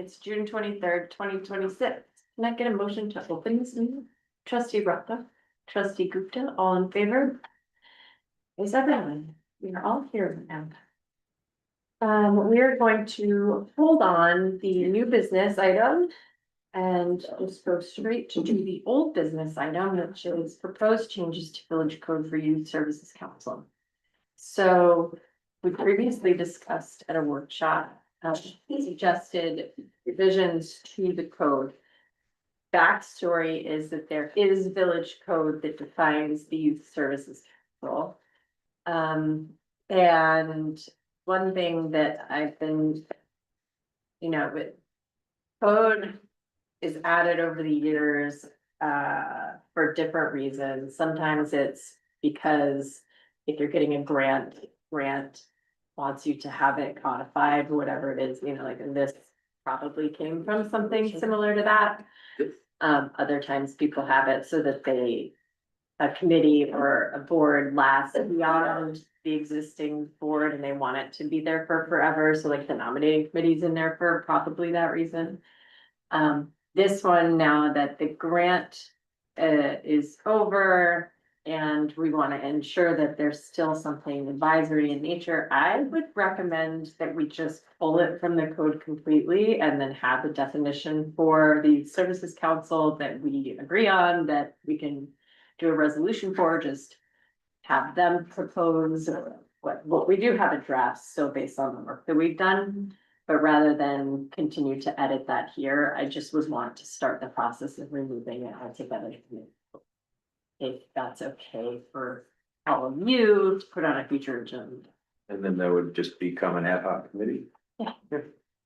It's June 23rd, 2026. Can I get a motion to open this meeting? Trustee Rutha, trustee Gupta, all in favor? Is everyone? We are all here now. We are going to hold on the new business item and just go straight to the old business item, which is proposed changes to Village Code for Youth Services Council. So we previously discussed at a workshop, suggested revisions to the code. Backstory is that there is village code that defines the youth services council. And one thing that I've been, with code is added over the years, for different reasons. Sometimes it's because if you're getting a grant wants you to have it codified, whatever it is, like, and this probably came from something similar to that. Other times people have it so that a committee or a board lasts beyond the existing board and they want it to be there for forever. So like the nominating committee's in there for probably that reason. This one, now that the grant is over and we want to ensure that there's still something advisory in nature, I would recommend that we just pull it from the code completely and then have a definition for the services council that we agree on, that we can do a resolution for, just have them propose what we do have a draft still based on the work that we've done. But rather than continue to edit that here, I just was want to start the process of removing it altogether. If that's okay for all of you to put on a future agenda. And then that would just become an ad hoc committee? Yeah. I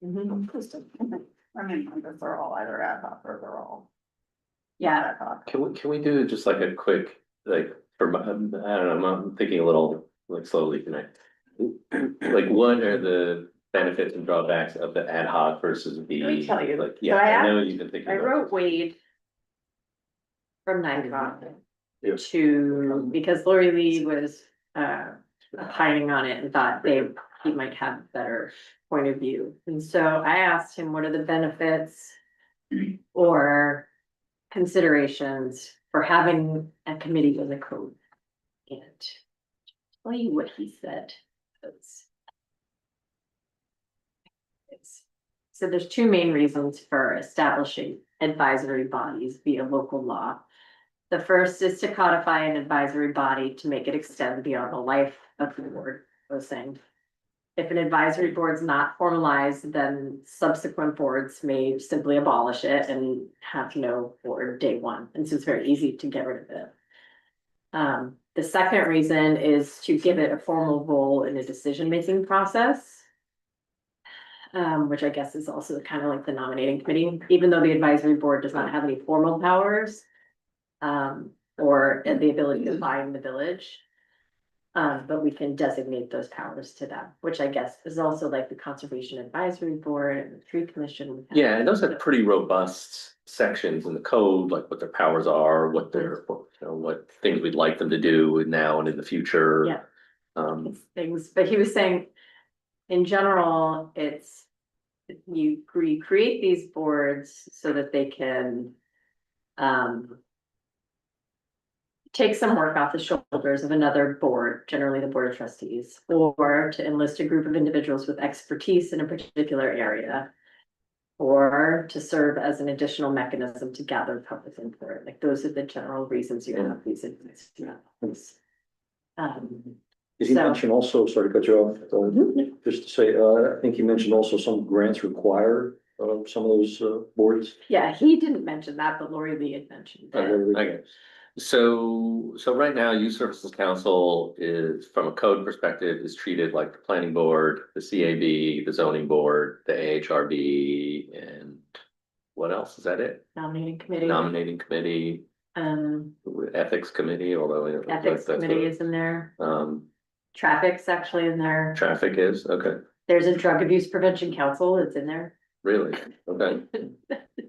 mean, because they're all either ad hoc or they're all. Yeah, Ad hoc. Can we do just like a quick, like, for my, I don't know, I'm thinking a little like slowly tonight. Like, what are the benefits and drawbacks of the ad hoc versus the? Let me tell you. Like, So yeah, I I know you've been thinking. I about wrote this. Wade from NICOG Yeah. to, because Lori Lee was pining on it and thought he might have a better point of view. And so I asked him, what are the benefits or considerations for having a committee with a code? And tell you what he said. So there's two main reasons for establishing advisory bodies via local law. The first is to codify an advisory body to make it extend beyond the life of the board, I was saying. If an advisory board's not formalized, then subsequent boards may simply abolish it and have no board day one. And so it's very easy to get rid of it. The second reason is to give it a formal role in the decision-making process. Which I guess is also kind of like the nominating committee, even though the advisory board does not have any formal powers. Or the ability to bind the village. But we can designate those powers to them, which I guess is also like the Conservation Advisory Board and the Tree Commission. Yeah, and those have pretty robust sections in the code, like what their powers are, what their, what things we'd like them to do now and in the future. Yeah. Um, Things, but he was saying, in general, it's, you create these boards so that they can take some work off the shoulders of another board, generally the Board of Trustees, or to enlist a group of individuals with expertise in a particular area, or to serve as an additional mechanism to gather public input. Like, those are the general reasons you have these advisories. Did he So- mention also, sorry to cut you off, just to say, I think he mentioned also some grants require some of those boards. Yeah, he didn't mention that, but Lori Lee had mentioned that. Okay, so right now, Youth Services Council is, from a code perspective, is treated like the planning board, the CAB, the zoning board, the AHRB, and what else? Is that it? Nominating committee, Nominating committee, ethics committee, although. ethics that's committee what- is in there, Traffic's actually in there. Traffic is, okay, There's a drug abuse prevention council that's in there. really, okay.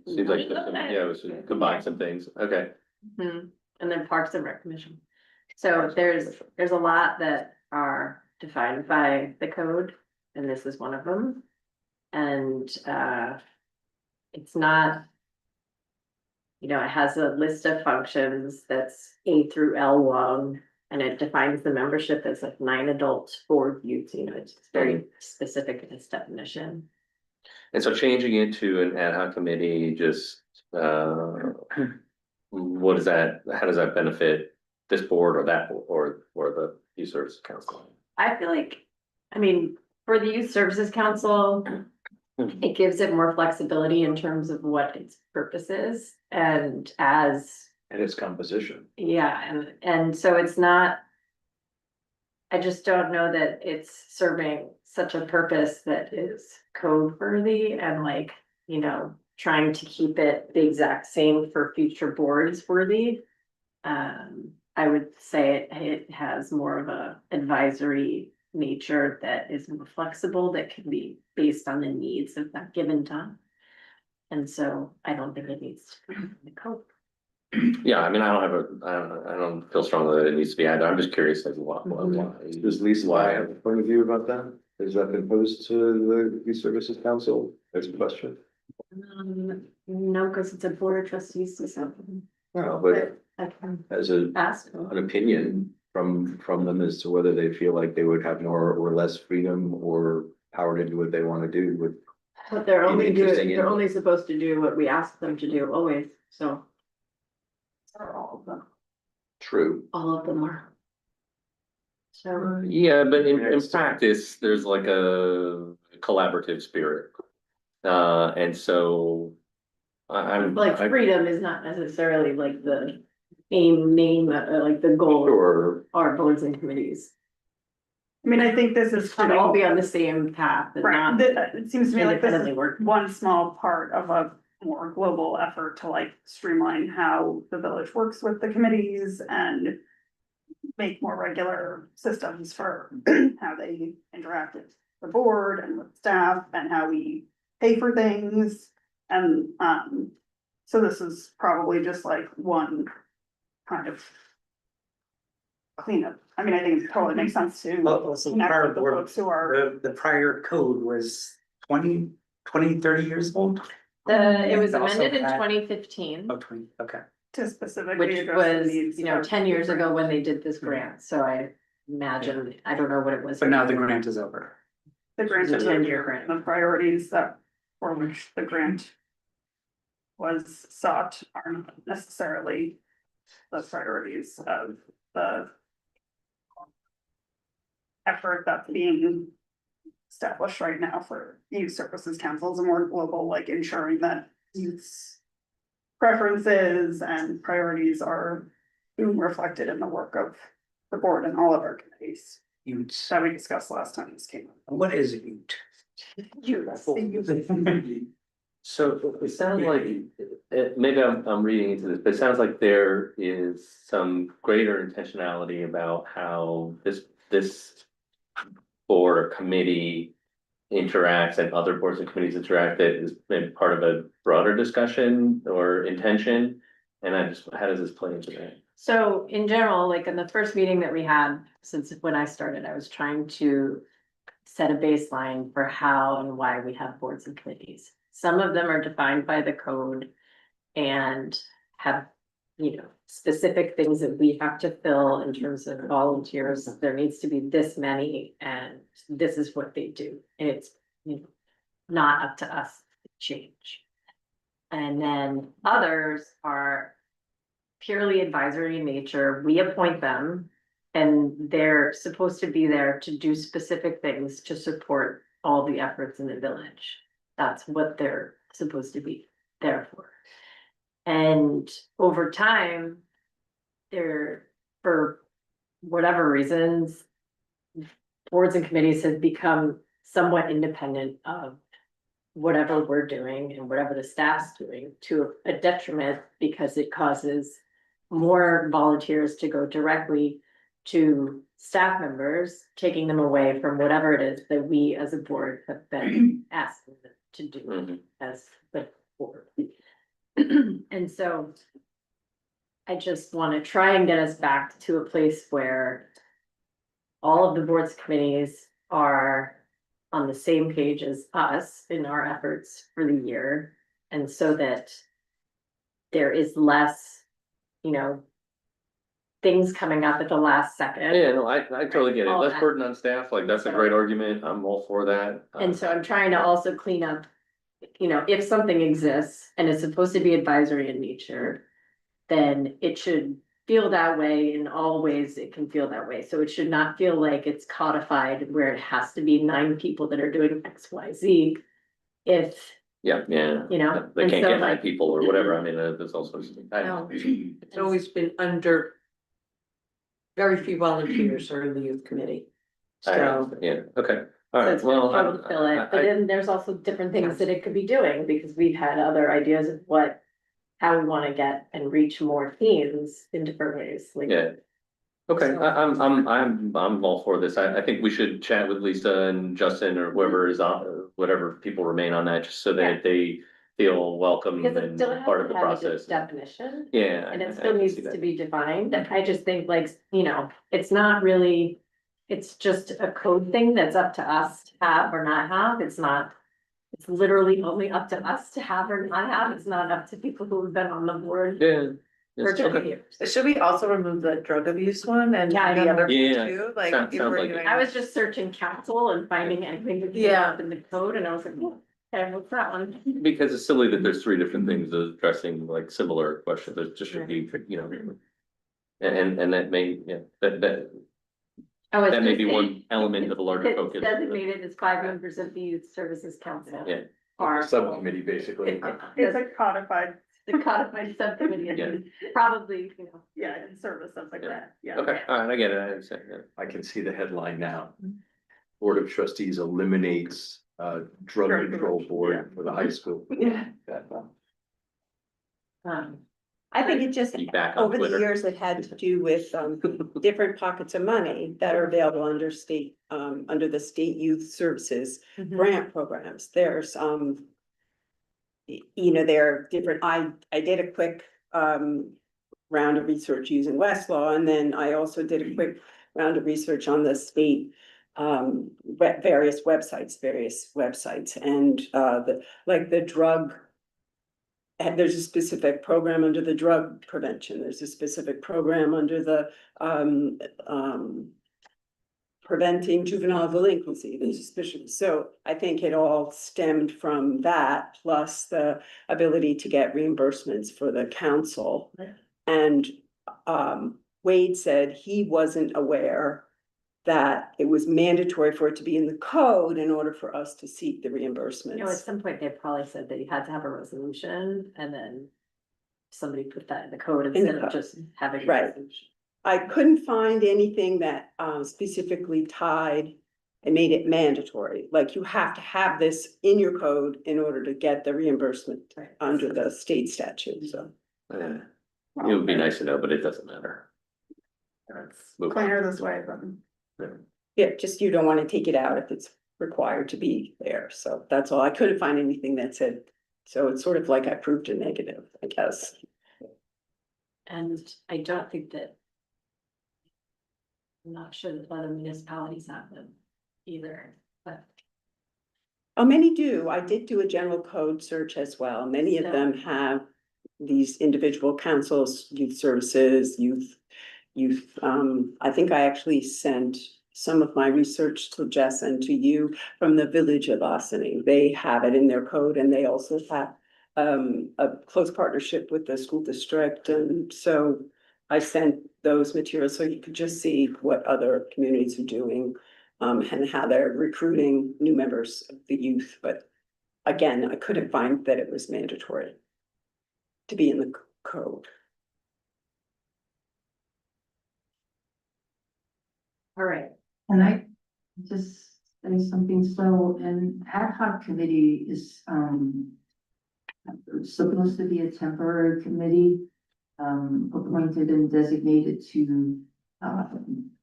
Seems like, yeah, we should combine some things, okay. Mhm. And then Parks and Rec Commission. So there's a lot that are defined by the code, and this is one of them. And it's not. You know, it has a list of functions that's A through L long, and it defines the membership as like 9 adults, 4 youths, you know, it's very specific in its definition. And so changing it to an ad hoc committee, just, what is that, how does that benefit this board or that, or the youth services council? I feel like, I mean, for the Youth Services Council, it gives it more flexibility in terms of what its purpose is, and as, And its composition. yeah, and so it's not. I just don't know that it's serving such a purpose that is code worthy and like, you know, trying to keep it the exact same for future boards worthy. I would say it has more of a advisory nature that is more flexible, that can be based on the needs of that given time. And so I don't think it needs to be in the code. Yeah, I mean, I don't feel strongly that it needs to be added. I'm just curious as to why. Does Lisa have a point of view about that? Has that been posed to the Youth Services Council as a question? No, because it's a board of trustees, so No, but I can as an ask them. opinion from them as to whether they feel like they would have more or less freedom or power to do what they want to do with. But they're only Interesting they're input. only supposed to do what we ask them to do always, so Or all of them. True. all of them are. So, Yeah, but in Yes. practice, there's like a collaborative spirit. And so I'm like freedom is not necessarily like the name, like the goal Or are boards and committees. I mean, I think this is Should all be coming, on the same path and right, not it seems to me like this independently is work. one small part of a more global effort to like streamline how the village works with the committees and make more regular systems for how they interact with the board and with staff and how we pay for things. And, so this is probably just like one kind of cleanup. I mean, I think it totally makes sense to Well, so connect prior with the board, folks who are. the prior code was 20, 30 years old? It was And also amended in had- 2015, Oh, 20, okay. To specifically which address the was, needs you know, of 10 years ago different- when they did this grant, so I imagine, I don't know what it was. But now the grant is over. The grant It's a is 10-year grant. the priorities that for which the grant was sought are not necessarily the priorities of the effort that's being established right now for youth services councils and more global, like ensuring that youth's preferences and priorities are being reflected in the work of the board and all of our committees Ute. that we discussed last time this came up. What is a Ute? So it sounds like, maybe I'm reading into this, but it sounds like there is some greater intentionality about how this board or committee interacts and other boards and committees interact, that is maybe part of a broader discussion or intention. And how does this play into that? So in general, like in the first meeting that we had, since when I started, I was trying to set a baseline for how and why we have boards and committees. Some of them are defined by the code and have, you know, specific things that we have to fill in terms of volunteers. There needs to be this many and this is what they do. And it's, you know, not up to us to change. And then others are purely advisory in nature. We appoint them and they're supposed to be there to do specific things to support all the efforts in the village. That's what they're supposed to be there for. And over time, they're, for whatever reasons, boards and committees have become somewhat independent of whatever we're doing and whatever the staff's doing, to a detriment, because it causes more volunteers to go directly to staff members, taking them away from whatever it is that we as a board have been asking them to do Mhm. as the board. And so I just want to try and get us back to a place where all of the boards committees are on the same page as us in our efforts for the year. And so that there is less, you know, things coming up at the last second. Yeah, no, I totally get it. All Less that. burden on staff, like, that's a great argument. I'm all for that. And so I'm trying to also clean up, you know, if something exists and it's supposed to be advisory in nature, then it should feel that way in all ways it can feel that way. So it should not feel like it's codified where it has to be 9 people that are doing X, Y, Z. If, Yeah, you know, they and can't so get 9 like- people or whatever. I mean, there's all sorts of things. No. It's always been under. Very few volunteers are in the youth committee. So, Yeah, okay, all So right, it's well. hard to fill it, but then there's also different things that it could be doing, because we've had other ideas of what. How we wanna get and reach more teens in different ways, like. Yeah. Okay, So- I'm all for this. I think we should chat with Lisa and Justin or whoever is on, whatever people remain on that, just so Yeah. that they feel welcome Because it and still part of hasn't the had a process. definition, Yeah. and I it still can needs see that. to be defined, I just think like, you know, it's not really. It's just a code thing that's up to us to have or not have, it's not. It's literally only up to us to have or not have, it's not up to people who have been on the board Yeah. for Yes, 20 okay. years. should we also remove the drug abuse one and Yeah, I the don't other know. Yeah, two? Like, sounds if we're like it. doing- I was just searching council and finding anything that came Yeah. up in the code, and I was like, oh, okay, what's that one? Because it's silly that there's 3 different things addressing like similar questions. There just should be, you know. And that may, yeah, that Oh, it's may be just- one element of a larger It's focus. designated as 5 members of the Youth Services Council. Yeah. Are Subcommittee, basically. It's a codified, the codified subcommittee, and Yeah. then probably, you know. yeah, in service, stuff like Yeah. that, yeah. Okay, all right, I get it, I understand, yeah. I can see the headline now. Board of Trustees eliminates drug Drug control control, board for the high school. Yeah. I think it just, Be back on over the Twitter. years, it had to do with different pockets of money that are available under state, under the state youth services grant programs. There's, you know, there are different, I did a quick round of research using Westlaw, and then I also did a quick round of research on the state various websites, and like the drug. And there's a specific program under the drug prevention, there's a specific program under the preventing juvenile delinquency, there's a special, so I think it all stemmed from that, plus the ability to get reimbursements for the council. Right. And Wade said he wasn't aware that it was mandatory for it to be in the code in order for us to seek the You know, at reimbursements. some point, they probably said that you had to have a resolution, and then somebody put that in the code In the instead of code. just having. a Right. resolution. I couldn't find anything that specifically tied and made it mandatory, like you have to have this in your code in order to get the reimbursement Right. under the state statute, so. Yeah. It would be nice to know, but it doesn't matter. It's Move on. cleaner this way, but. Yeah, just you don't wanna take it out if it's required to be there, so that's all, I couldn't find anything that said, so it's sort of like I proved a negative, I guess. And I don't think that. I'm not sure that other municipalities have them either, but. Oh, many do. I did do a general code search as well. Many of So- them have these individual councils, youth services, youth, I think I actually sent some of my research to Jess and to you from the village of Ossining. They have it in their code, and they also have a close partnership with the school district, and so I sent those materials so you could just see what other communities are doing. And how they're recruiting new members of the youth, but again, I couldn't find that it was mandatory to be in the code. All right, Can I just say something? So an ad hoc committee is supposed to be a temporary committee appointed and designated to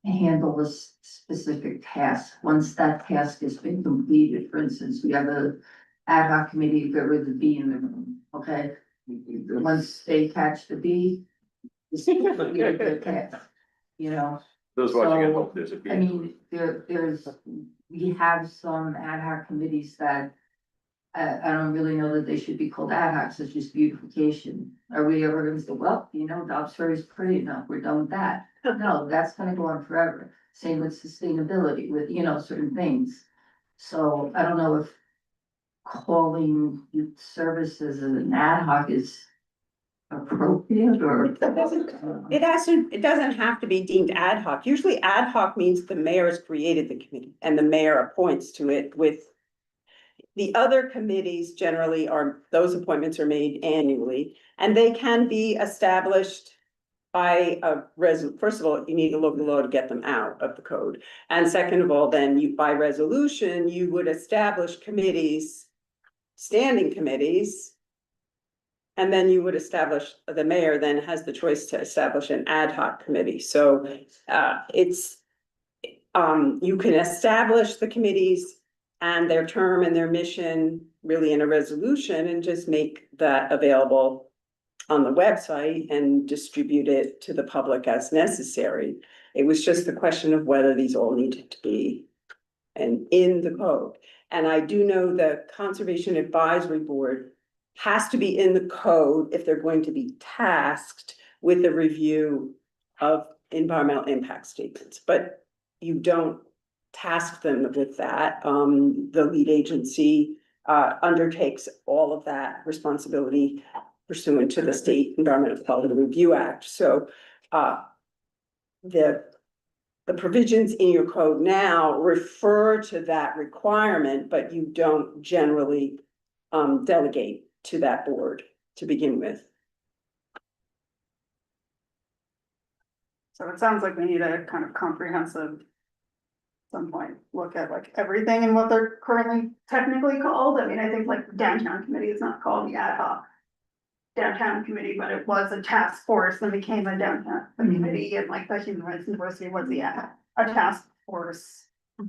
handle a specific task. Once that task has been completed, for instance, we have a ad hoc committee to get rid of the bee in the room, okay? Once they catch the bee, it's completed their task, you know? Those watching at So, home, there's a. I mean, we have some ad hoc committees that I don't really know that they should be called ad hocs, it's just beautification. Are we ever gonna say, well, you know, Dobbs Ferry is pretty enough, we're done with that? No, that's gonna go on forever. Same with sustainability, with, you know, certain things. So I don't know if calling youth services as an ad hoc is appropriate or. It doesn't have to be deemed ad hoc. Usually ad hoc means the mayor has created the committee and the mayor appoints to it with. The other committees generally are, those appointments are made annually and they can be established. By first of all, you need a local law to get them out of the code. And second of all, then you, by resolution, you would establish committees, standing committees. And then you would establish, the mayor then has the choice to establish an ad hoc committee. So it's, you can establish the committees and their term and their mission really in a resolution and just make that available on the website and distribute it to the public as necessary. It was just the question of whether these all needed to be and in the code. And I do know the Conservation Advisory Board has to be in the code if they're going to be tasked with a review of environmental impact statements, but you don't task them with that. The lead agency undertakes all of that responsibility pursuant to the State Environmental Quality Review Act. So the provisions in your code now refer to that requirement, but you don't generally delegate to that board to begin with. So it sounds like we need a kind of comprehensive. Some point, look at like everything and what they're currently technically called. I mean, I think like downtown committee is not called the ad hoc. Downtown committee, but it was a task force and became a downtown committee, and like the Human Rights University was a task force.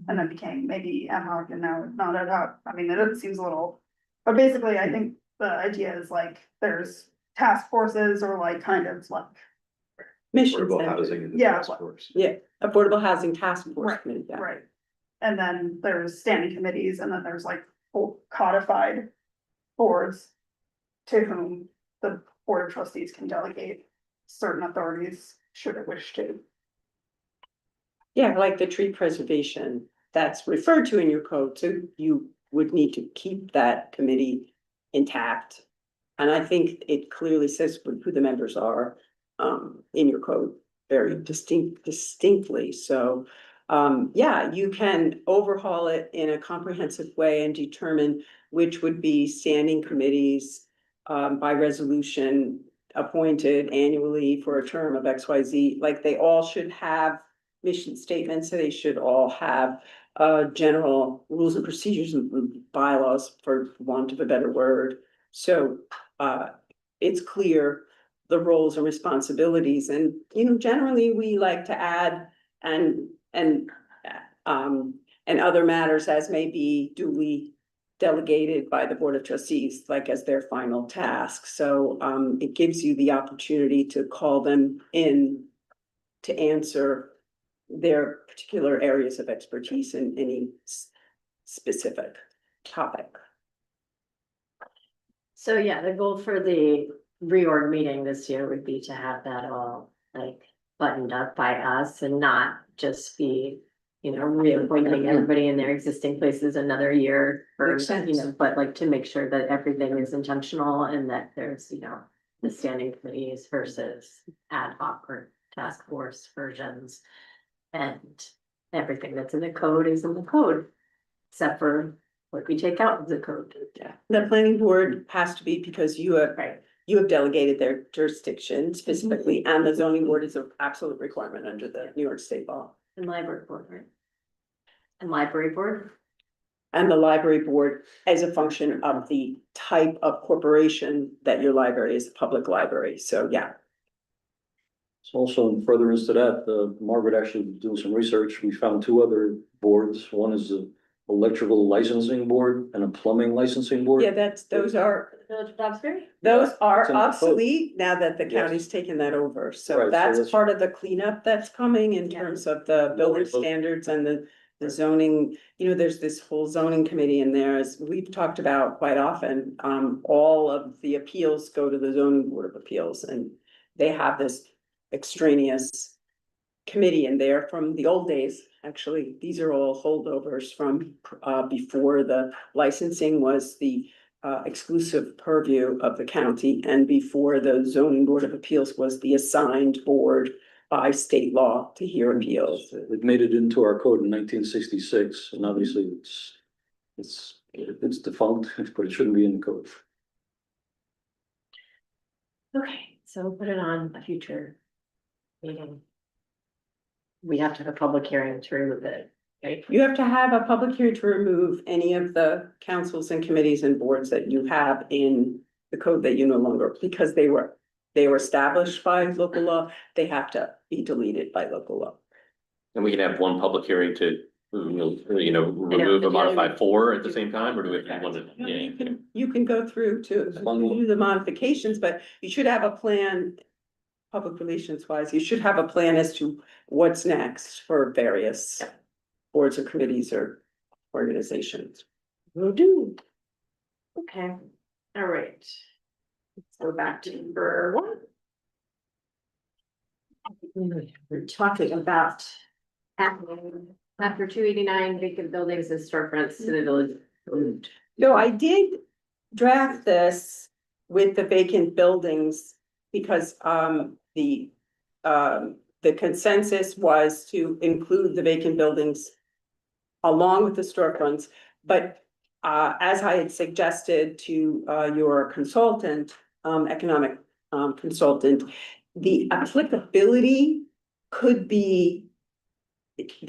And then became maybe ad hoc and now it's not ad hoc. I mean, it seems a little, but basically I think the idea is like, there's task forces or like kind of like. Mission Affordable center. housing and the Yeah. task force. Yeah, Affordable Housing Task Force Right, Committee, yeah. Right, and then there's standing committees and then there's like codified boards. To whom the board of trustees can delegate certain authorities should it wish to. Yeah, like the tree preservation, that's referred to in your code, so you would need to keep that committee intact. And I think it clearly says who the members are in your code very distinctly. So yeah, you can overhaul it in a comprehensive way and determine which would be standing committees by resolution appointed annually for a term of XYZ. Like they all should have mission statements, so they should all have general rules and procedures and bylaws, for want of a better word. So it's clear the roles and responsibilities, and generally we like to add and other matters as may be duly delegated by the Board of Trustees, like as their final task. So it gives you the opportunity to call them in to answer their particular areas of expertise in any specific topic. So yeah, the goal for the reorg meeting this year would be to have that all like buttoned up by us and not just be, reappointing everybody in their existing places another year for, Makes sense. but like to make sure that everything is intentional and that there's, the standing committees versus ad hoc or task force versions. And everything that's in the code is in the code, except for what we take out of the code. Yeah, the planning board has to be because you have Right. delegated their jurisdiction specifically, and the zoning board is an absolute requirement under the New York State law. And library board, right? And library board, And the library board as a function of the type of corporation that your library is, a public library, so yeah. So also in furtherance to that, Margaret actually doing some research, we found two other boards. One is the electrical licensing board and a plumbing licensing board. Yeah, those are Village of Dobbsbury? It's in the code. obsolete now that the Yes. county's taken that over, Right, so so that's that's- part of the cleanup that's coming in Yeah. terms of the building Well, standards and The zoning, there's this whole zoning committee in there, as we've talked about quite often. All of the appeals go to the zoning board of appeals, and they have this extraneous committee in there from the old days. Actually, these are all holdovers from before the licensing was the exclusive purview of the county, and before the zoning board of appeals was the assigned board by state law to hear appeals. It made it into our code in 1966, and obviously it's defunct, but it shouldn't be in the code. Okay, so we'll put it on a future meeting. We have to have a public hearing to remove it, right? You have to have a public hearing to remove any of the councils and committees and boards that you have in the code that you no longer, because they were established by local law, they have to be deleted by local law. And we can have one public hearing to, remove or modify four at the same time, or do we have one? You can go through to do the modifications, but you should have a plan. Public relations wise, you should have a plan as to what's next for various boards or committees or organizations. Will do. Okay, all right. Let's go back to number 1. We're talking about adding after 289 vacant buildings and storefronts to the village code. So I did draft this with the vacant buildings because the consensus was to include the vacant buildings along with the storefronts, but as I had suggested to your consultant, economic consultant, the applicability could be,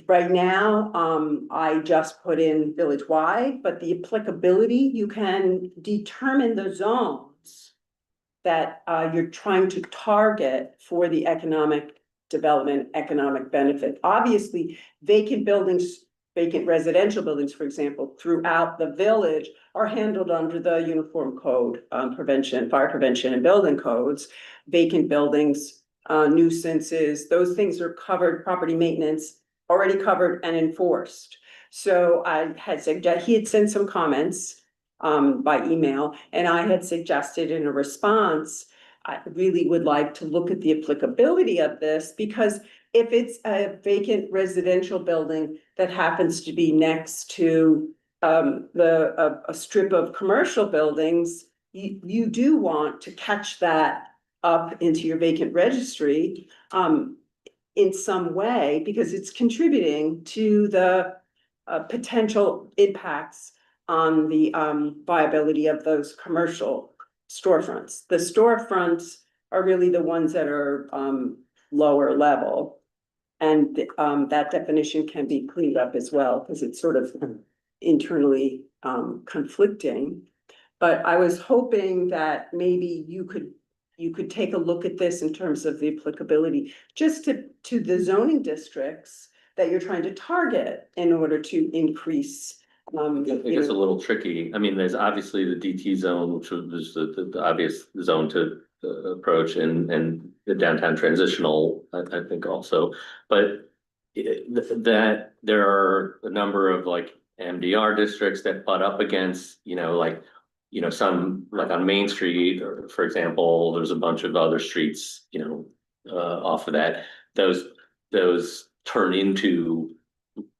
right now, I just put in village-wide, but the applicability, you can determine the zones that you're trying to target for the economic development, economic benefit. Obviously, vacant buildings, vacant residential buildings, for example, throughout the village are handled under the uniform code, fire prevention and building codes. Vacant buildings, nuisances, those things are covered, property maintenance, already covered and enforced. So I had suggested, he had sent some comments by email, and I had suggested in a response, I really would like to look at the applicability of this, because if it's a vacant residential building that happens to be next to a strip of commercial buildings, you do want to catch that up into your vacant registry in some way, because it's contributing to the potential impacts on the viability of those commercial storefronts. The storefronts are really the ones that are lower level. And that definition can be cleaned up as well, because it's sort of internally conflicting. But I was hoping that maybe you could take a look at this in terms of the applicability just to the zoning districts that you're trying to target in order to increase. I think it's a little tricky. I mean, there's obviously the DT zone, which was the obvious zone to approach, and the downtown transitional, I think also. But that there are a number of like MDR districts that butt up against, some like on Main Street, or for example, there's a bunch of other streets, off of that. Those turn into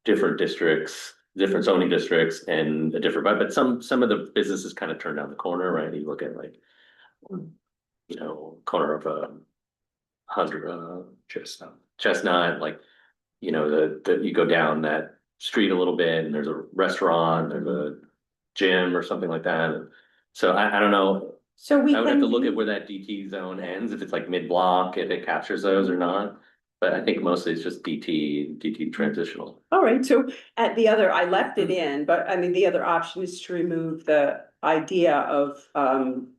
different districts, different zoning districts, and a different, but some of the businesses kind of turn down the corner, right? You look at like, corner of 100 Chestnut, like, you go down that street a little bit and there's a restaurant, there's a gym or something like that. And so I don't know. So we I would have to look at where that DT zone ends, if it's like mid-block, if it captures those or not. But I think mostly it's just DT transitional. All right, so at the other, I left it in, but I mean, the other option is to remove the idea of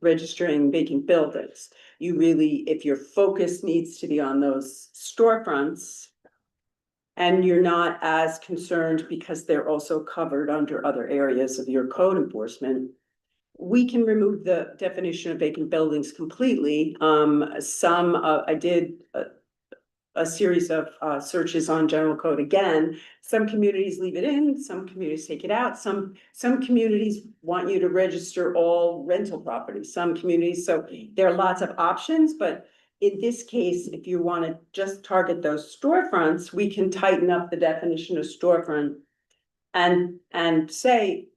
registering vacant buildings. You really, if your focus needs to be on those storefronts, and you're not as concerned because they're also covered under other areas of your code enforcement, we can remove the definition of vacant buildings completely. I did a series of searches on general code again. Some communities leave it in, some communities take it out, some communities want you to register all rental properties, some communities, so there are lots of options, but in this case, if you want to just target those storefronts, we can tighten up the definition of storefront and say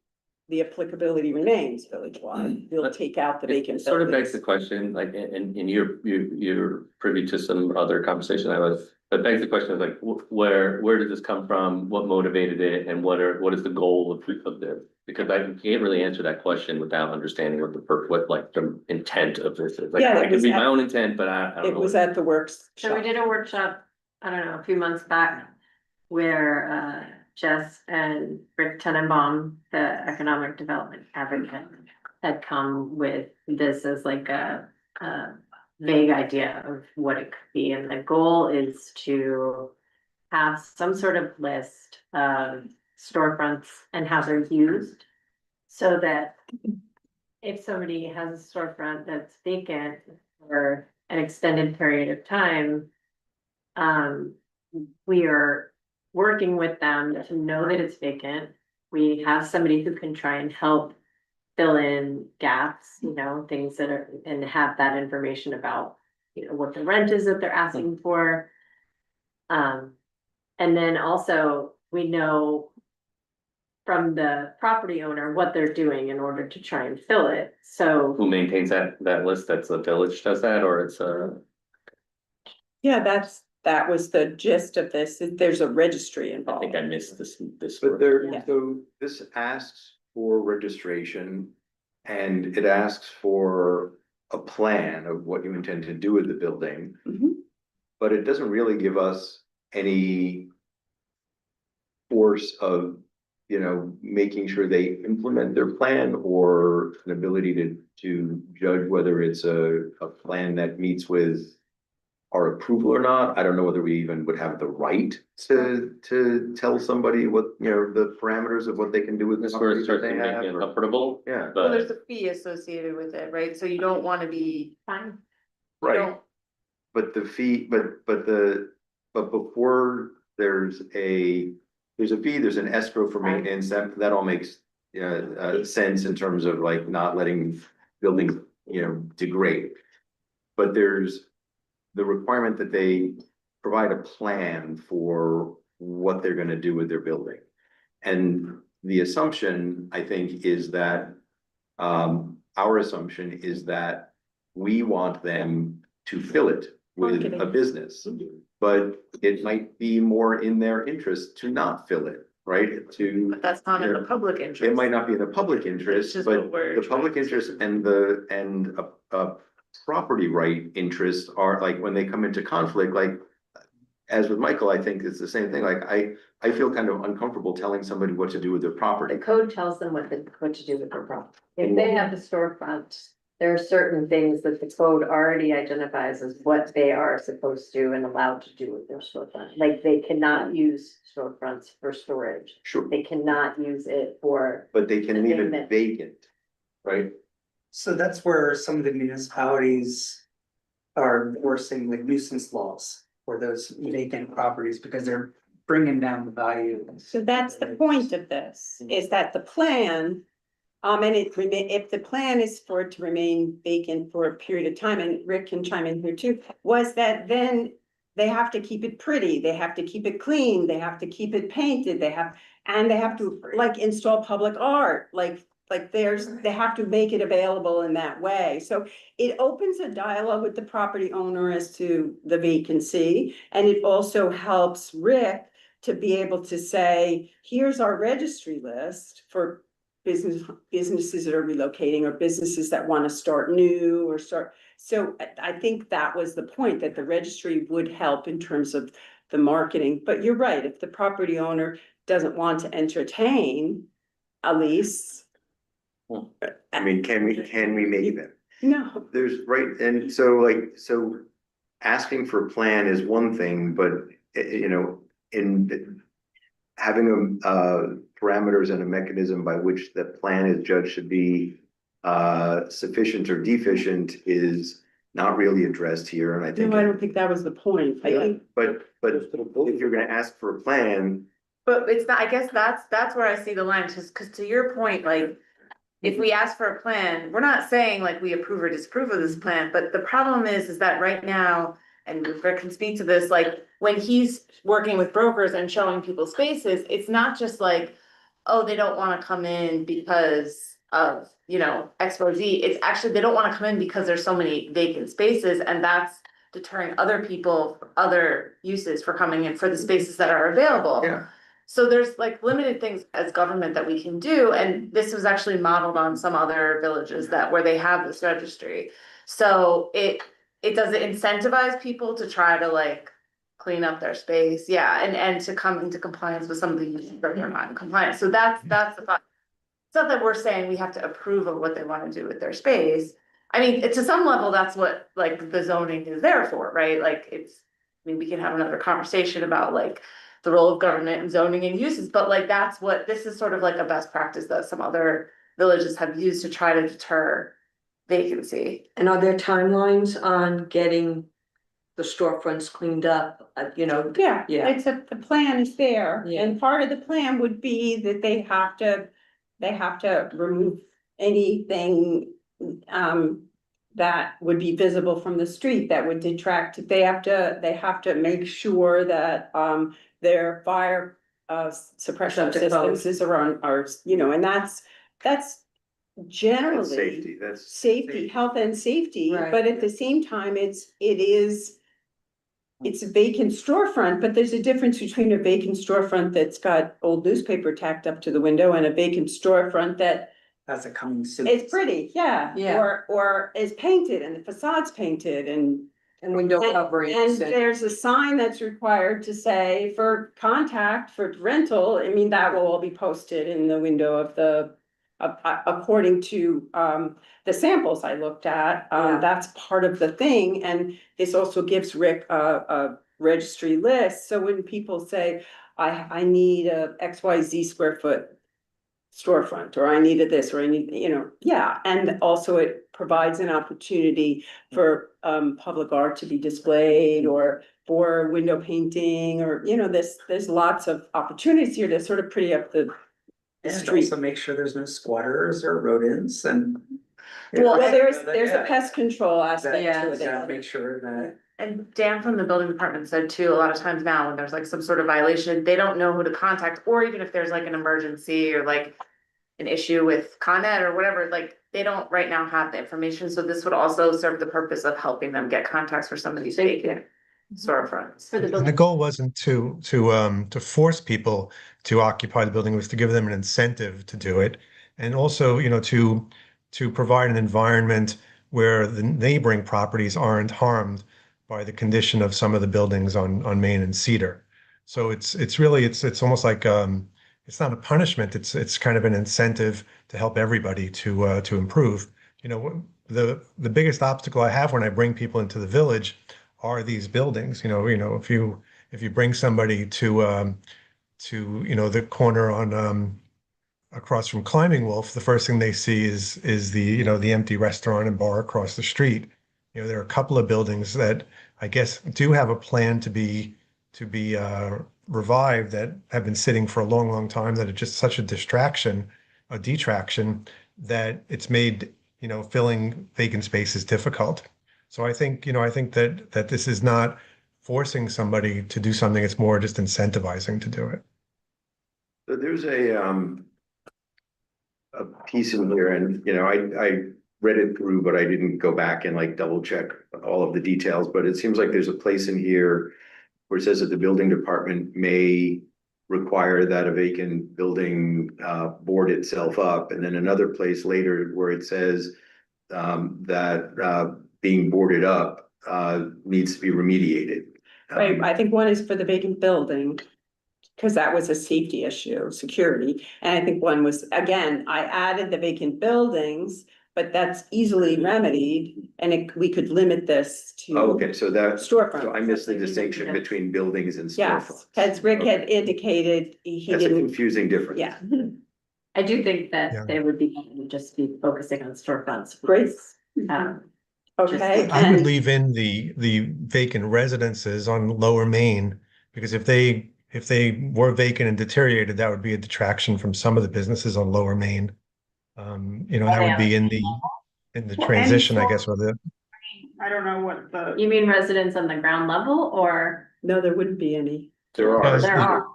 the applicability remains village-wide. We'll take out the It vacant sort of begs the buildings. question, like, and you're privy to some other conversation I was, but begs the question of like, where did this come from? What motivated it? And what is the goal of this? Because I can't really answer that question without understanding what the intent of this is. Like, Yeah, it it could was be at- my own intent, but I don't It know. was what- at the works. So we did a workshop, I don't know, a few months back, where Jess and Rick Tenenbaum, the economic development advocate, had come with this as like a vague idea of what it could be, and the goal is to have some sort of list of storefronts and how they're used, so that if somebody has a storefront that's vacant for an extended period of time, we are working with them to know that it's vacant. We have somebody who can try and help fill in gaps, you know, things that are, and have that information about, you know, what the rent is that they're asking for. And then also, we know from the property owner what they're doing in order to try and fill it, so. Who maintains that list? That's the village does that, or it's Yeah, that was the gist of this. There's a registry I involved. think I missed this. But there, Yeah. so this asks for registration and it asks for a plan of what you intend to do with the building. Mhm. But it doesn't really give us any force of, you know, making sure they implement their plan or an ability to judge whether it's a plan that meets with our approval or not. I don't know whether we even would have the right to tell somebody what, you know, the parameters of what they can do with This the where it property that starts to they make have. me or- uncomfortable, Yeah, Well, there's but a fee associated with it, right? So you don't wanna be, Fine. you right. don't, But the fee, but before there's a fee, there's an escrow for Right. maintenance, that all makes sense in terms of like not letting buildings, you know, degrade. But there's the requirement that they provide a plan for what they're gonna do with their building. And the assumption, I think, is that our assumption is that we want them to fill it with a Marketing. business. But it might be more in their interest to not fill it, right? but that's not in the public interest. It might not be in the public It's interest, just but what we're the public trying to interest do. and a property right interest are like, when they come into conflict, like. As with Michael, I think it's the same thing, like I feel kind of uncomfortable telling somebody what to do with their The property. code tells them what to do with their property. If they have the storefront, there are certain things that the code already identifies as what they are supposed to and allowed to do with their storefront. Like, they cannot use storefronts for storage. Sure, They cannot use it for, but they can leave Thing it that- vacant, right? So that's where some of the municipalities are enforcing like nuisance laws for those vacant properties because they're bringing down the value. So that's the point of this, is that the plan, and if the plan is for it to remain vacant for a period of time, and Rick can chime in here too, was that then they have to keep it pretty, they have to keep it clean, they have to keep it painted, they have to like install public art, like they have to make it available in that way. So it opens a dialogue with the property owner as to the vacancy, and it also helps Rick to be able to say, here's our registry list for businesses that are relocating or businesses that want to start new or start. So I think that was the point, that the registry would help in terms of the marketing. But you're right, if the property owner doesn't want to entertain a lease. I mean, can we make them? No, There's, right, and so asking for a plan is one thing, but you know, in having parameters and a mechanism by which the plan is judged should be sufficient or deficient is not really addressed here, and I think. No, I don't think that was the point. I think But if you're gonna ask for a plan, But it's not, I guess that's where I see the line, just cause to your point, like. If we ask for a plan, we're not saying like we approve or disapprove of this plan, but the problem is that right now. And Rick can speak to this, like, when he's working with brokers and showing people spaces, it's not just like. Oh, they don't wanna come in because of, X, Y, Z, it's actually, they don't wanna come in because there's so many vacant spaces, and that's. Deterring other people, other uses for coming in for the spaces that are available. yeah, So there's like limited things as government that we can do, and this was actually modeled on some other villages where they have this registry. So it doesn't incentivize people to try to like clean up their space, yeah, and to come into compliance with some of the uses that are not in compliance, so that's the thought. It's not that we're saying we have to approve of what they wanna do with their space. I mean, to some level, that's what like the zoning is there for, right? Like we can have another conversation about like the role of government and zoning and uses, but like this is sort of like a best practice that some other villages have used to try to deter vacancy. And are there timelines on getting the storefronts cleaned up, Yeah, Yeah. it's the plan is there, Yeah. and part of the plan would be that they have to remove anything. That would be visible from the street that would detract, they have to make sure that, their fire. Suppression Septic systems and that's that's generally. safety, that's. Safety, health and safety, Right. but at the same time, it's a vacant storefront, but there's a difference between a vacant storefront that's got old newspaper tacked up to the window and a vacant storefront that That's a coming soon. is pretty, yeah. Yeah. Or is painted and the facade's painted and window and coverings. there's a sign that's required to say for contact, for rental, I mean, that will all be posted in the window of the. According to the samples I looked at, Yeah. that's part of the thing, and this also gives Rick a registry list, so when people say. I need a XYZ square foot storefront, or I needed this, or I need, yeah, and also it provides an opportunity for public art to be displayed or for window painting, or, there's lots of opportunities here to sort of pretty up the And street. also make sure there's no squatters or rodents and. Well, Yeah, there's a yeah. pest control aspect Yeah, to it. Yeah, make sure that. And Dan from the building department said too, a lot of times now when there's like some sort of violation, they don't know who to contact, or even if there's like an emergency or like. An issue with Con Ed or whatever, like they don't right now have the information, so this would also serve the purpose of helping them get contacts for some of these vacant storefronts. For the And the building, goal wasn't to force people to occupy the building, it was to give them an incentive to do it. And also, to provide an environment where the neighboring properties aren't harmed by the condition of some of the buildings on Main and Cedar. So it's really, it's almost like, it's not a punishment, it's kind of an incentive to help everybody to improve. The biggest obstacle I have when I bring people into the village are these buildings. If you bring somebody to the corner on across from Climbing Wolf, the first thing they see is the empty restaurant and bar across the street. There are a couple of buildings that I guess do have a plan to be revived, that have been sitting for a long, long time, that are just such a detraction, that it's made, filling vacant spaces difficult. So I think that this is not forcing somebody to do something, it's more just incentivizing to do it. So there's a piece in here, and I read it through, but I didn't go back and like double check all of the details, but it seems like there's a place in here where it says that the building department may require that a vacant building board itself up, and then another place later where it says that being boarded up needs to be remediated. Right, I think one is for the vacant building, because that was a safety issue, security, and I think one was, again, I added the vacant buildings, but that's easily remedied, and we could limit this to Okay, so storefront. so I missed the distinction between buildings and Yes, storefronts. because Rick had Okay. indicated he That's a didn't, confusing difference. yeah, I do think Yeah. that they would be just be focusing on storefronts. Great. Um, Okay, I would and leave in the vacant residences on Lower Main, because if they were vacant and deteriorated, that would be a detraction from some of the businesses on Lower Main. That would be in the Well, transition, I any guess, or the, I don't know what the, You mean residents on the ground level or? no, there wouldn't be any. There are. There are.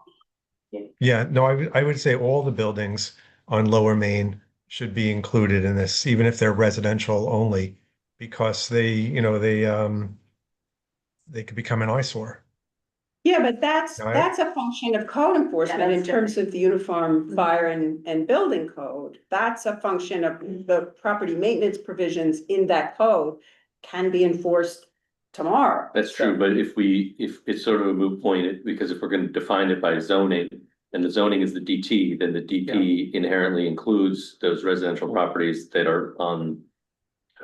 yeah, no, I would say all the buildings on Lower Main should be included in this, even if they're residential only, because they could become an eyesore. Yeah, but that's, Right. that's a function of code enforcement in that's terms of the uniform fire and building code. That's a function of the property maintenance provisions in that code can be enforced tomorrow. That's true, but if it's sort of a moot point, because if we're gonna define it by zoning, and the zoning is the DT, then the DT inherently includes those residential properties that are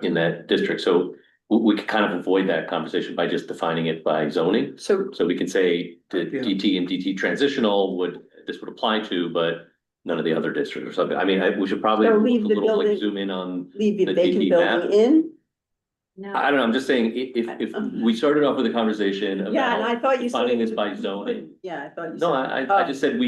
in that district, so we could kind of avoid that conversation by just defining it by zoning. So, So we can say the Yeah. DT and DT transitional this would apply to, but none of the other districts or something. I mean, we should probably So look leave a the little, like building- zoom in on, leave the The vacant DT building map. in? No. I don't know, I'm just saying, if we started off with a conversation Yeah, and I about thought you said. defining this by zoning. Yeah, I thought you said. No, I just said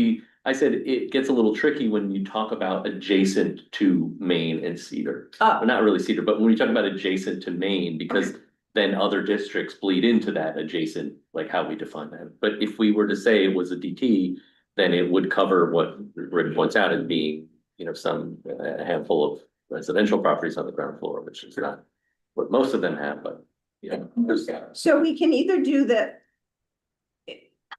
I said it gets a little tricky when you talk about adjacent to Maine and Cedar. Oh. Well, not really Cedar, but when you talk about adjacent to Maine, because then other districts bleed into that adjacent, like how we define that. But if we were to say it was a DT, then it would cover what Rick points out as being, a handful of residential properties on the ground floor, which is not what most of them have, but, there's. So we can either do that.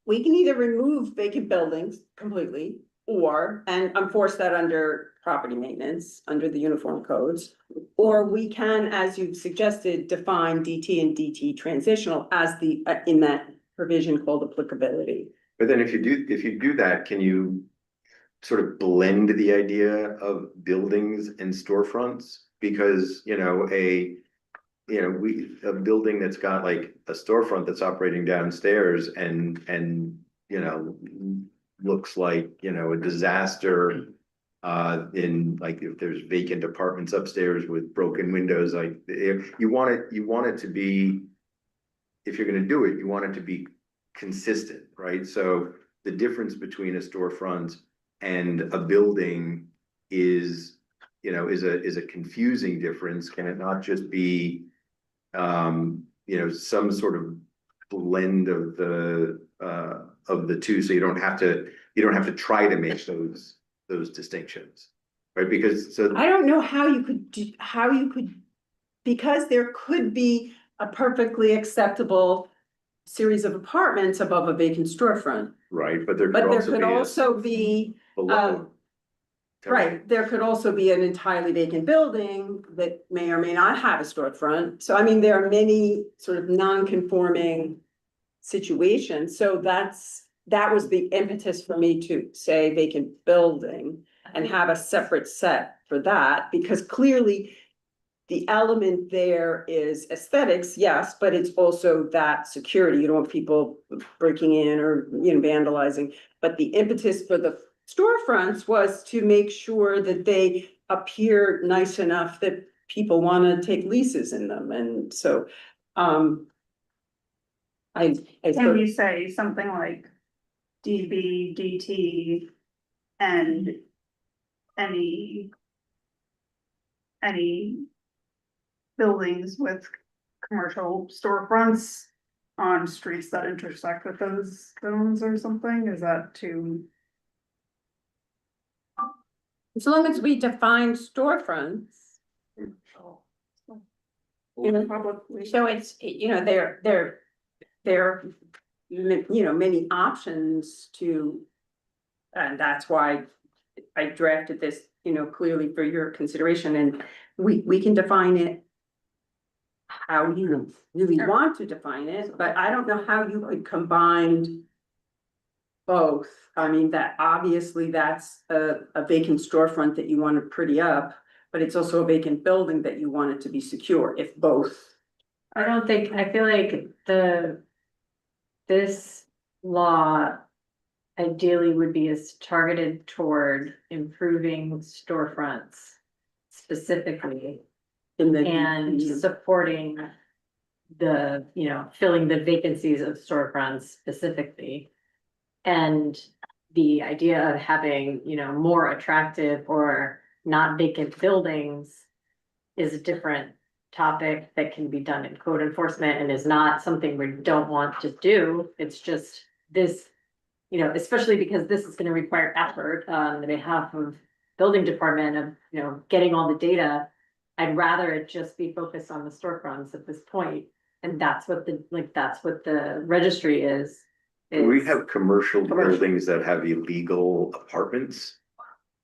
We can either remove vacant buildings completely and enforce that under property maintenance, under the uniform codes. Or we can, as you've suggested, define DT and DT transitional as in that provision called applicability. But then if you do that, can you sort of blend the idea of buildings and storefronts? Because, a building that's got like a storefront that's operating downstairs and looks like, a disaster. In like, if there's vacant apartments upstairs with broken windows, like, you want it to be, if you're gonna do it, you want it to be consistent, right? So the difference between a storefront and a building is a confusing difference. Can it not just be, some sort of blend of the two, so you don't have to try to make those distinctions, right? Because I don't know how you could, because there could be a perfectly acceptable series of apartments above a vacant storefront. right, but there But there could could also also be, be below. right, there could also be an entirely vacant building that may or may not have a storefront. So I mean, there are many sort of non-conforming situations. So that was the impetus for me to say vacant building and have a separate set for that, because clearly the element there is aesthetics, yes, but it's also that security. You don't want people breaking in or, vandalizing. But the impetus for the storefronts was to make sure that they appear nice enough that people want to take leases in them. And so, I can sort you say something like DB, DT, and any buildings with commercial storefronts on streets that intersect with those zones or something? Is that too? as long as we define storefronts. Probably. So it's, there are, many options to. And that's why I drafted this, clearly for your consideration, and we can define it. How you really want to define it, but I don't know how you could combine. Both, I mean, that obviously that's a vacant storefront that you want to pretty up, but it's also a vacant building that you want it to be secure, if both. I feel like this law ideally would be as targeted toward improving storefronts specifically. In the. and supporting the, you know, filling the vacancies of storefronts specifically. And the idea of having, you know, more attractive or not vacant buildings is a different topic that can be done in code enforcement and is not something we don't want to do. It's just this, you know, especially because this is gonna require effort on the behalf of building department of, you know, getting all the data. I'd rather it just be focused on the storefronts at this point, and that's what the, like, that's what the registry is. We is- have commercial Commercial. buildings that have illegal apartments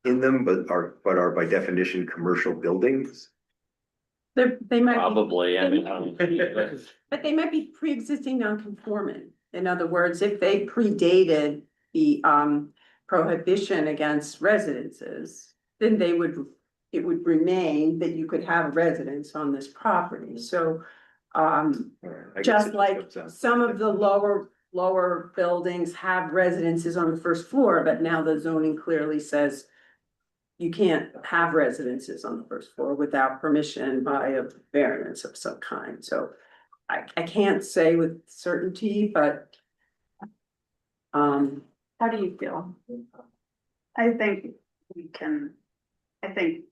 in them, but are by definition commercial buildings. They might. be- Probably, I mean, But they might be pre-existing non-conforming. In other words, if they predated the prohibition against residences, then it would remain that you could have residents on this property. So I guess just it like comes down- some of the lower buildings have residences on the first floor, but now the zoning clearly says you can't have residences on the first floor without permission by a variance of some kind. So I can't say with certainty, but How do you feel? I think we can, I think.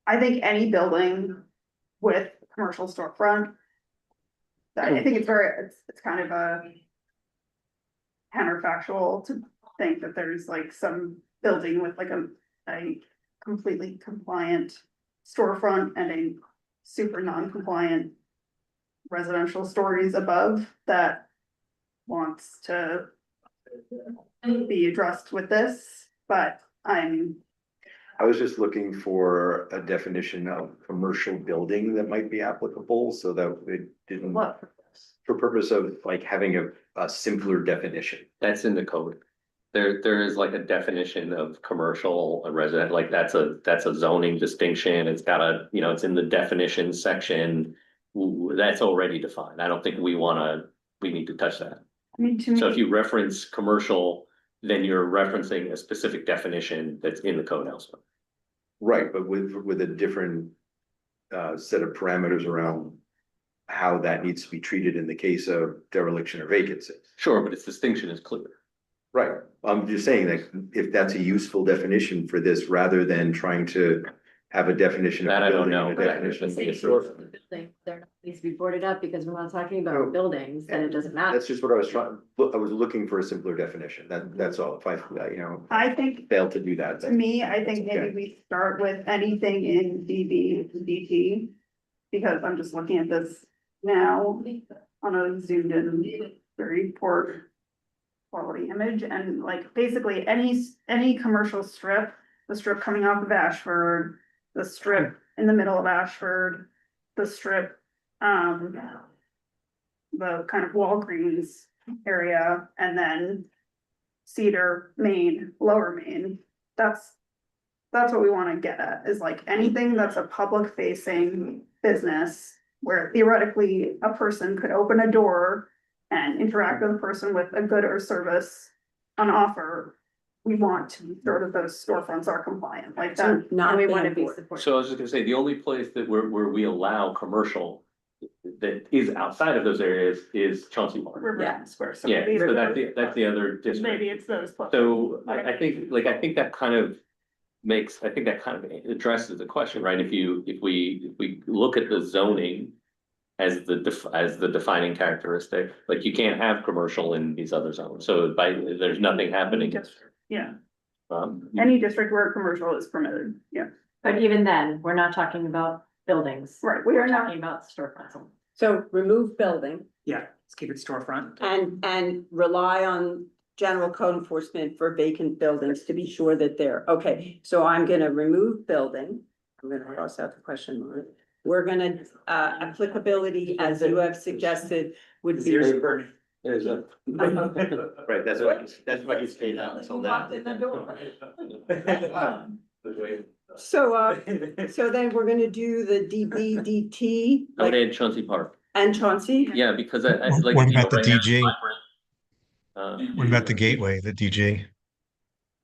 I think any building with commercial storefront. I think it's kind of a. Counterfactual to think that there's like some building with like a completely compliant storefront and a super non-compliant. Residential stories above that wants to be addressed with this, but I was just looking for a definition of commercial building that might be applicable so that it didn't. What? For purpose of like having a simpler definition. that's in the code. There is like a definition of commercial and resident, like that's a zoning distinction. It's got a, you know, it's in the definition section. That's already defined. I don't think we need to touch that. mean, to So if me, you reference commercial, then you're referencing a specific definition that's in the code elsewhere. Right, but with a different set of parameters around how that needs to be treated in the case of dereliction or vacancy. Sure, but its distinction is clear. Right, I'm just saying that if that's a useful definition for this, rather than trying to have a definition. of That I don't building know, and a but I definition of think the it's- storefront. There needs to be boarded up because we're not talking No. about buildings, then it doesn't matter. That's just what I was trying, I was looking for a simpler definition, that's all, if I, I think, failed to do that. to me, I think maybe Okay. we start with anything in DB and DT. Because I'm just looking at this now on a zoomed in, very poor quality image, and like basically any commercial strip, the strip coming off of Ashford, the strip in the middle of Ashford, the strip, the kind of Walgreens area, and then Cedar, Main, Lower Main, that's what we wanna get at, is like anything that's a public facing business. Where theoretically a person could open a door and interact with a person with a good or service on offer. We want to be sure that those storefronts are compliant, like that. Not And we want to be banned. supportive. So I was just gonna say, the only place that where we allow commercial that is outside of those areas is Chauncey Park. Riverton Square. So Yeah, maybe so it's that's the other those- Maybe district. it's those. places. So I think that kind of I think that kind of addresses the question, right? If we look at the zoning as the defining characteristic, like you can't have commercial in these other zones. So there's nothing happening. Yeah, Um, any district where commercial is permitted, yeah, But even then, we're not talking about buildings. right, we We're are not, talking about storefronts. So remove building Yeah, let's keep it storefront. and rely on general code enforcement for vacant buildings to be sure that they're, okay, so I'm gonna remove building. I'm gonna cross out the question mark. We're gonna, applicability, as you have suggested, would be. Zero burning. There's a. Right, that's why he's paid out until now. So then we're gonna do the DBDT, I would like, add Chauncey Park. and Chauncey? Yeah, because I like. What you know, about the right now, DG? vibrant, What about the gateway, the DG?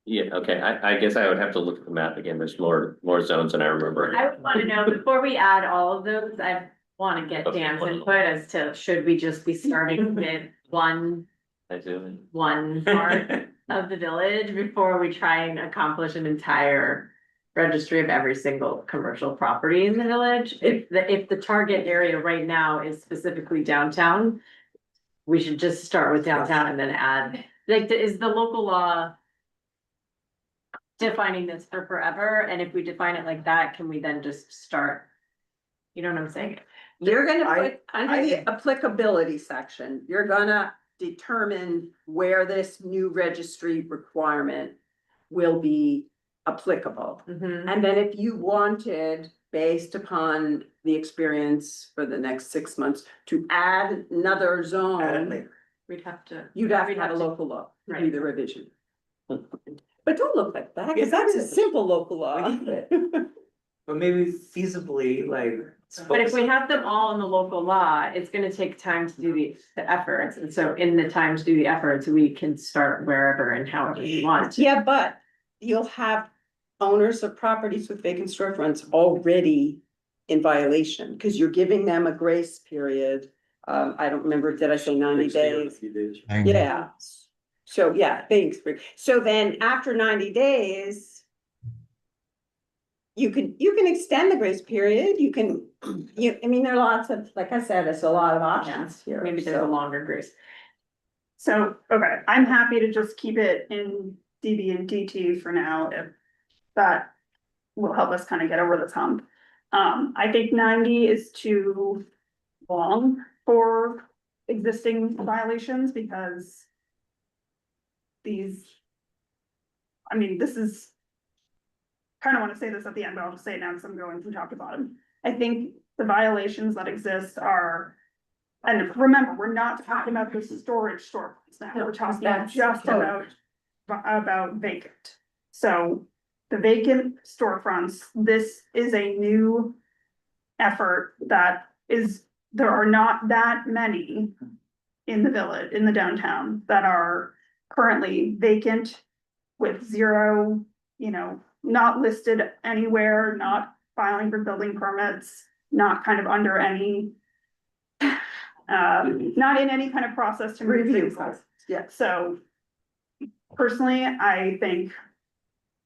Yeah, okay, I guess I would have to look at the map again, there's more zones than I remember. I would wanna know, before we add all of those, I wanna get Okay, Dan's one. input as to, should we just be starting with one I do. part of the village before we try and accomplish an entire registry of every single commercial property in the village? If the target area right now is specifically downtown, we should just start with downtown and then add, like, is the local law defining this for forever? And if we define it like that, can we then just start? You know what I'm saying? You're gonna I- put, under the applicability section, you're gonna determine where this new registry requirement will be applicable. Mhm. And then if you wanted, based upon the experience for the next 6 months, to add another Add it zone, later. We'd have to. you'd have to we'd have a have to- local law to do Right. the revision. But don't look like that, Yeah, because that's a it is. simple local law. We can But maybe feasibly, like. But if we have them all in the local law, it's gonna take time to do the efforts, and so in the time to do the efforts, we can start wherever and however we want. Yeah, but you'll have owners of properties with vacant storefronts already in violation, because you're giving them a grace period. I don't remember, did I say 90 days? Few days. Yeah, so yeah, thanks, Rick. So then after 90 days. You can extend the grace period, you can, I mean, there are lots of, like I said, there's a lot of options here. Maybe there's a longer grace. So, okay, I'm happy to just keep it in DB and DT for now, if that will help us kind of get over this hump. I think 90 is too long for existing violations because these, I mean, this is, kind of want to say this at the end, but I'll just say it now because I'm going from top to bottom. I think the violations that exist are, and remember, we're not talking about the storage storefronts now, we're talking That's just code. about vacant. So the vacant storefronts, this is a new effort that is, there are not that many in the village, in the downtown, that are currently vacant with zero, not listed anywhere, not filing for building permits, not kind of under any not in any kind of process to move Review things. process. Yeah, so personally, I think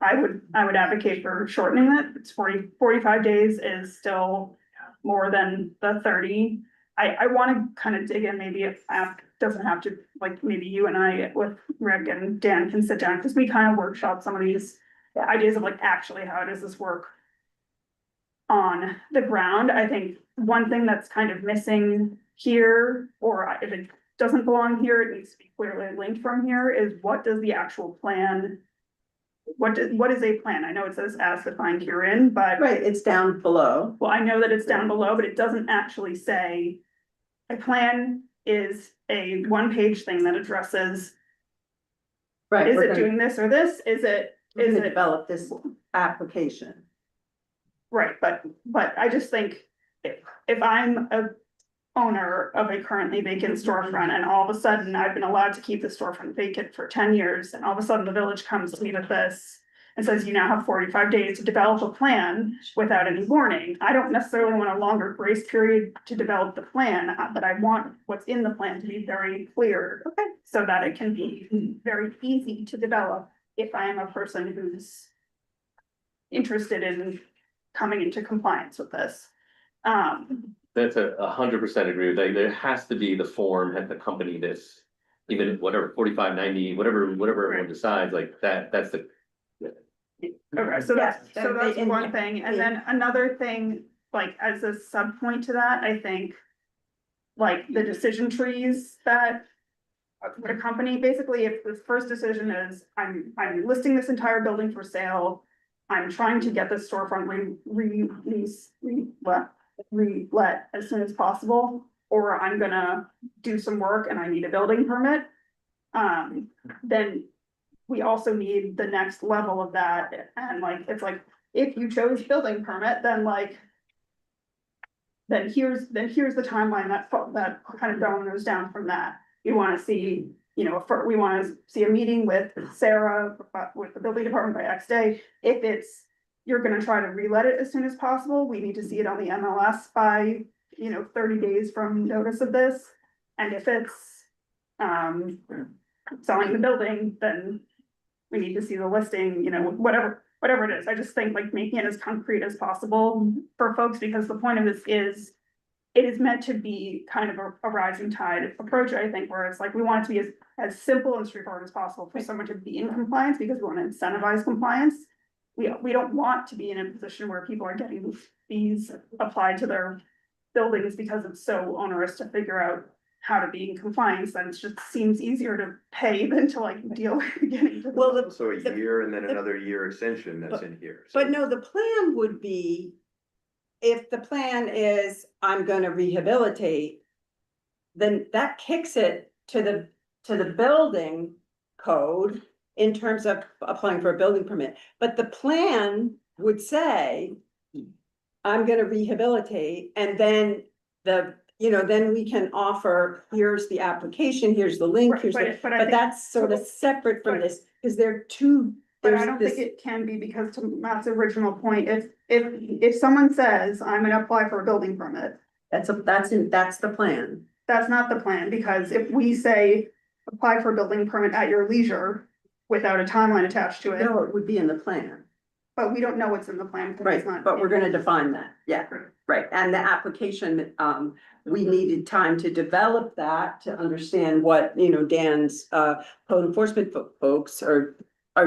I would advocate for shortening it. It's 45 days is still more than the 30. I wanna kind of dig in, maybe if doesn't have to, like, maybe you and I with Rick and Dan can sit down, because we kind of workshop some of these ideas of like, actually, how does this work on the ground? I think one thing that's kind of missing here, or if it doesn't belong here, it needs to be clearly linked from here, is what does the actual plan, what is a plan? I know it says as defined herein, but. Right, it's down below. Well, I know that it's down below, but it doesn't actually say. A plan is a one-page thing that addresses, Right. is we're it gonna- doing this or this? Is it, we're is gonna it? develop this application. Right, but I just think if I'm a owner of a currently vacant storefront and all of a sudden I've been allowed to keep the storefront vacant for 10 years and all of a sudden the village comes to me with this and says you now have 45 days to develop a plan without any warning, I don't necessarily want a longer grace period to develop the plan, but I want what's in the plan to be very clear. Okay. So that it can be very easy to develop if I am a person who's interested in coming into compliance with this. That's 100% agree with that. There has to be the form that accompany this. Even whatever, 45, 90, whatever everyone decides, like that's the. Okay, so Yes, that's and- one thing, and then another thing, like as a sub point to that, I think. Like the decision trees that would accompany, basically, if the first decision is, I'm listing this entire building for sale. I'm trying to get this storefront relet as soon as possible, or I'm gonna do some work and I need a building permit. Then we also need the next level of that, and like, it's like, if you chose building permit, then like. Then here's the timeline that kind of dominoes down from that. You wanna see we wanna see a meeting with Sarah, with the building department by X day. If it's, you're gonna try to relet it as soon as possible, we need to see it on the MLS by, 30 days from notice of this. And if it's, selling the building, then we need to see the listing, whatever it is. I just think like making it as concrete as possible for folks, because the point of this is, it is meant to be kind of a rising tide approach, I think, where it's like, we want it to be as simple and straightforward as possible for someone to be in compliance, because we want to incentivize compliance. We don't want to be in a position where people are getting fees applied to their buildings because it's so onerous to figure out how to be in compliance, then it just seems easier to pay than to like deal with getting to. Well, So a year and then another year extension that's in here. but no, the plan would be, if the plan is, I'm gonna rehabilitate, then that kicks it to the building code in terms of applying for a building permit. But the plan would say, I'm gonna rehabilitate, and then then we can offer, here's the application, here's the link, here's the, But I but think, that's sort of separate from this, because they're two. but I there's don't this- think it can be, because to Matt's original point, if someone says, I'm gonna apply for a building permit, That's the plan. that's not the plan, because if we say, apply for a building permit at your leisure without a timeline attached to it, No, it would be in the plan. but we don't know what's in the plan. because it's Right, not but we're in- gonna define that, yeah, right, and the application, we needed time to develop that, to understand what, Dan's, code enforcement folks are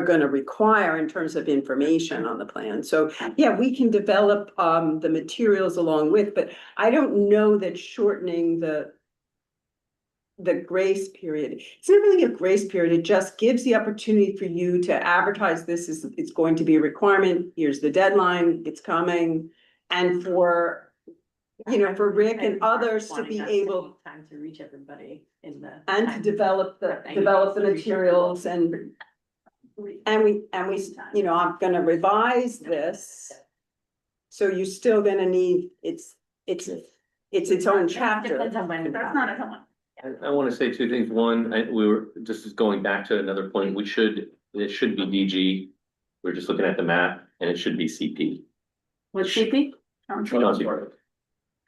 gonna require in terms of information on the plan, so, yeah, we can develop, the materials along with, but I don't know that shortening the grace period, it's not really a grace period, it just gives the opportunity for you to advertise this is, it's going to be a requirement, here's the deadline, it's coming. And for for Rick and others to be able. Time to reach everybody in the. And to develop the materials and we, I'm gonna revise this. So you're still gonna need, it's its own chapter. Depends on when. That's not a timeline. I wanna say two things. One, this is going back to another point, it should be DG. We're just looking at the map and it should be CP. What's CP?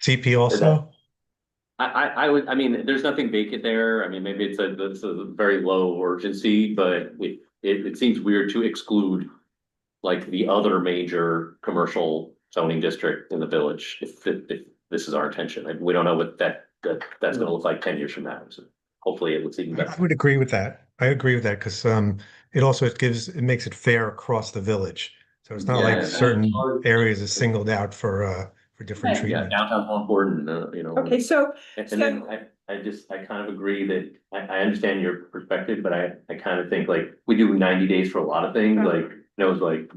CP also? I mean, there's nothing vacant there. I mean, maybe it's a very low urgency, but it seems weird to exclude like the other major commercial zoning district in the village, if this is our intention. We don't know what that's gonna look like 10 years from now. So hopefully it looks even I better. would agree with that. I agree with that because it makes it fair across the village. So it's not Yeah. like certain areas are singled out for different Yeah, treatment. downtown's more important, Okay, so, And then I kind of agree that I understand your perspective, but I kind of think like we do 90 days for a lot of things, like, it's like.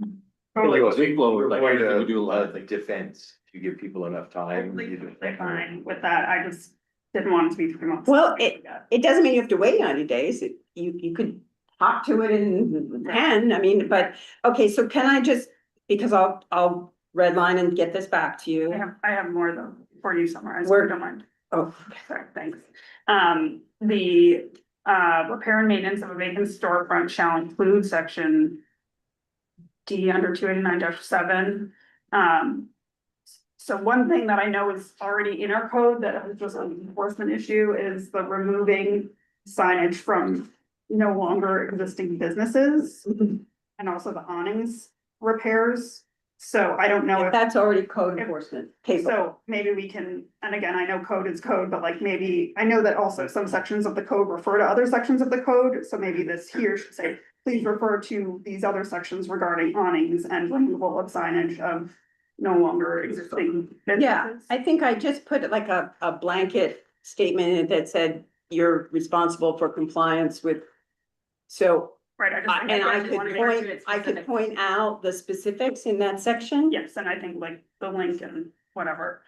Big blow, You're like, going everything we do a lot. like defense, you give people enough time. Hopefully you they're fine with that, I just didn't want it to be 3 months. well, it doesn't mean you have to wait 90 days, you could talk to it in 10, I mean, but, okay, so can I just, because I'll redline and get this back to you. I have more though, for you summarize, if Where- you don't mind. Oh, Sorry, thanks. The repair and maintenance of a vacant storefront shall include section D under 289-7. So one thing that I know is already in our code that is just an enforcement issue is the removing signage from no longer existing businesses. And also the awnings repairs. So I don't know if. that's already code enforcement capable. So maybe we can, and again, I know code is code, but like maybe, I know that also some sections of the code refer to other sections of the code, so maybe this here should say. Please refer to these other sections regarding awnings and removal of signage of no longer existing Yeah, businesses. I think I just put like a blanket statement that said you're responsible for compliance with. So, Right, I just. think and I definitely wanna could make sure point, it's I could specific. point out the specifics in that section. Yes, and I think like the link and whatever.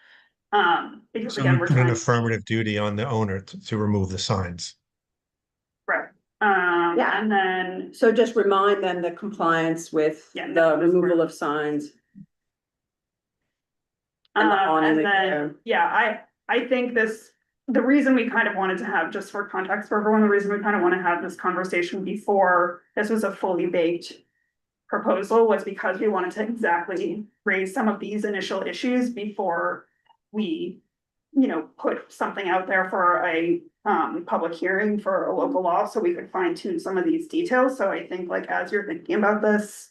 Because So again, we we're put an trying. affirmative duty on the owner to remove the signs. Right, Yeah. and then. So just remind them the compliance with Yeah, the that's removal where- of signs. And the awning And repair. then, yeah, I think this the reason we kind of wanted to have, just for context for everyone, the reason we kind of want to have this conversation before this was a fully baked proposal was because we wanted to exactly raise some of these initial issues before we, you know, put something out there for a public hearing for a local law, so we could fine tune some of these details. So I think like as you're thinking about this,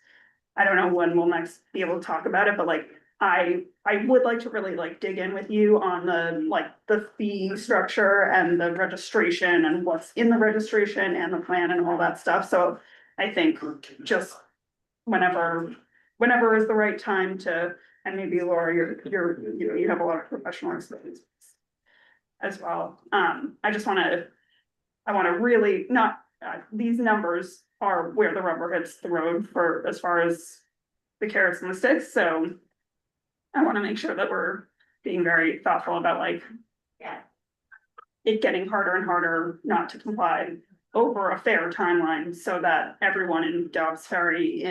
I don't know when we'll next be able to talk about it, but like I would like to really like dig in with you on the fee structure and the registration and what's in the registration and the plan and all that stuff. So I think just whenever is the right time to, and maybe Laura, you have a lot of professional experience as well. I wanna really not, these numbers are where the rubber hits the road for as far as the carrots and the sticks, so I wanna make sure that we're being very thoughtful about like it getting harder and harder not to comply over a fair timeline so that everyone in Dobbs Ferry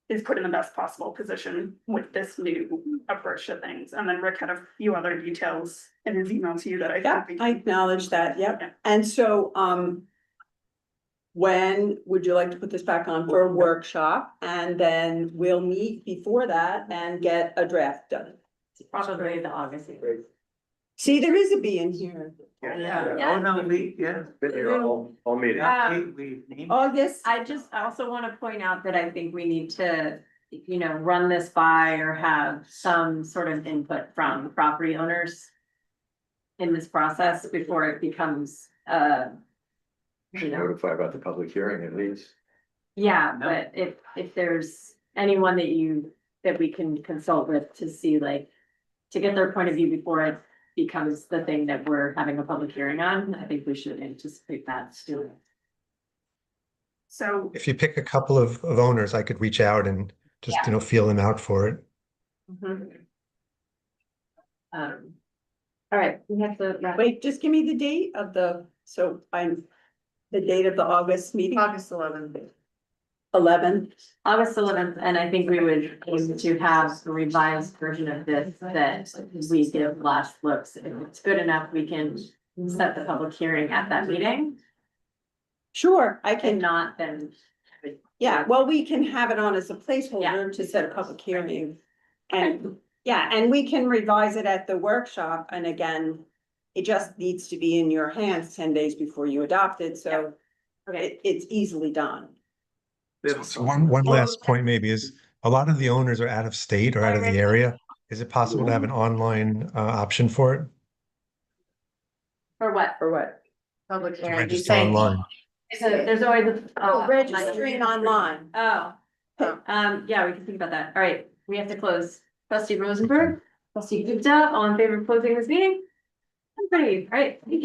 is put in the best possible position with this new approach to things. And then Rick had a few other details in his email to you that I Yeah, think. I acknowledge that, Yeah. yep. And so, when would you like to put this back on for a workshop? And then we'll meet before that and get a draft done. Probably the August. See, there is a B in here. Oh, no, been here all meeting. August, I also want to point out that I think we need to, you know, run this by or have some sort of input from property owners in this process before it becomes, you know, Notify about the public hearing at least. yeah, but if there's anyone that we can consult with to see like, to get their point of view before it becomes the thing that we're having a public hearing on, I think we should anticipate that too. So, If you pick a couple of owners, I could reach out and just, you know, feel them out for it. All right, we have to. wait, just give me the date of the date of the August meeting, August 11th. 11. August 11th, and I think we would aim to have a revised version of this that we give last looks. If it's good enough, we can set the public hearing at that meeting. Sure, I If can, not, then. yeah, well, we can have it on as a placeholder to set a public hearing. And, yeah, and we can revise it at the workshop, and again, it just needs to be in your hands 10 days before you adopt it, so it's easily done. So one last point maybe is a lot of the owners are out of state or out of the area. Is it possible to have an online option for it? For what? For what? Public To hearing, he's register saying. online? So there's always a. Registering online. Oh, yeah, we can think about that. All right, we have to close. Trustee Rosenberg, trustee Gupta, all in favor of closing this meeting? Everybody, all right, thank you.